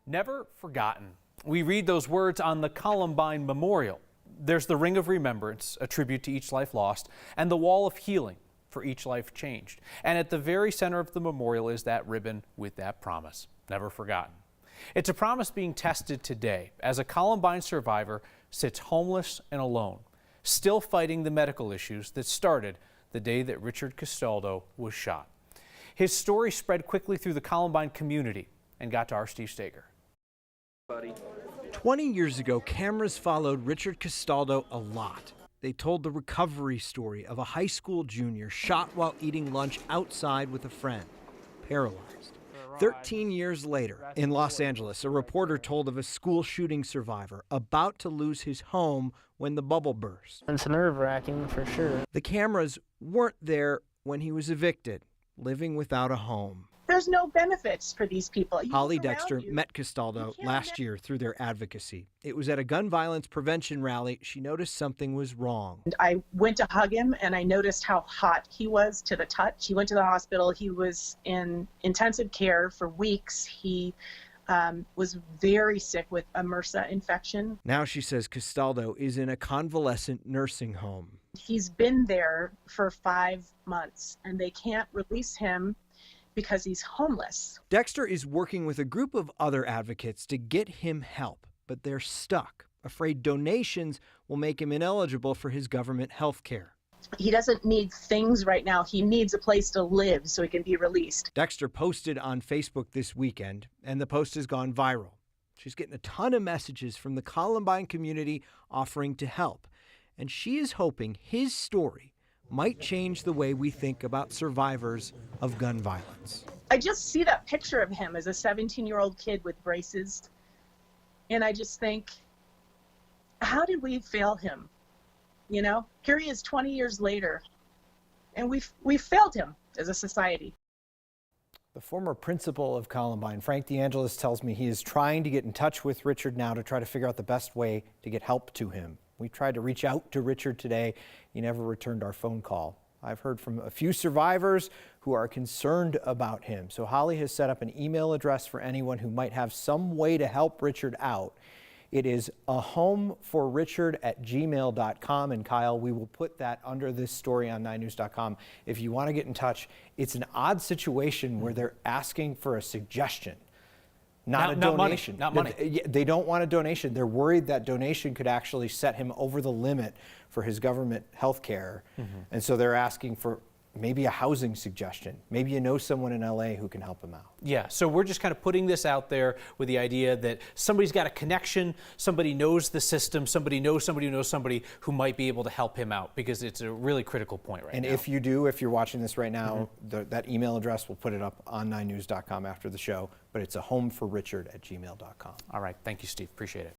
Never forgotten. We read those words on the Columbine Memorial. There's the Ring of Remembrance, a tribute to each life lost, and the Wall of Healing for each life changed. And at the very center of the memorial is that ribbon with that promise, never forgotten. It's a promise being tested today as a Columbine survivor sits homeless and alone, still fighting the medical issues that started the day that Richard Castaldo was shot. His story spread quickly through the Columbine community and got to our Steve Stager. 20 years ago, cameras followed Richard Castaldo a lot. They told the recovery story of a high school junior shot while eating lunch outside with a friend, paralyzed. 13 years later, in Los Angeles, a reporter told of a school shooting survivor about to lose his home when the bubble burst. It's nerve-wracking for sure. The cameras weren't there when he was evicted, living without a home. There's no benefits for these people. Holly Dexter met Castaldo last year through their advocacy. It was at a gun violence prevention rally. She noticed something was wrong. I went to hug him and I noticed how hot he was to the touch. He went to the hospital. He was in intensive care for weeks. He was very sick with a MRSA infection. Now she says Castaldo is in a convalescent nursing home. He's been there for 5 months and they can't release him because he's homeless. Dexter is working with a group of other advocates to get him help, but they're stuck, afraid donations will make him ineligible for his government health care. He doesn't need things right now. He needs a place to live so he can be released. Dexter posted on Facebook this weekend, and the post has gone viral. She's getting a ton of messages from the Columbine community offering to help, and she is hoping his story might change the way we think about survivors of gun violence. I just see that picture of him as a 17-year-old kid with braces, and I just think, how did we fail him? You know, here he is 20 years later, and we failed him as a society. The former principal of Columbine, Frank DeAngelis, tells me he is trying to get in touch with Richard now to try to figure out the best way to get help to him. We tried to reach out to Richard today. He never returned our phone call. I've heard from a few survivors who are concerned about him. So Holly has set up an email address for anyone who might have some way to help Richard out. It is ahomeforrichard@gmail.com. And Kyle, we will put that under this story on 9news.com. If you want to get in touch, it's an odd situation where they're asking for a suggestion. Not a donation. Not money. They don't want a donation. They're worried that donation could actually set him over the limit for his government health care. And so they're asking for maybe a housing suggestion. Maybe you know someone in LA who can help him out. Yeah, so we're just kind of putting this out there with the idea that somebody's got a connection, somebody knows the system, somebody knows somebody who knows somebody who might be able to help him out, because it's a really critical point right now. And if you do, if you're watching this right now, that email address, we'll put it up on 9news.com after the show, but it's ahomeforrichard@gmail.com. All right, thank you, Steve. Appreciate it.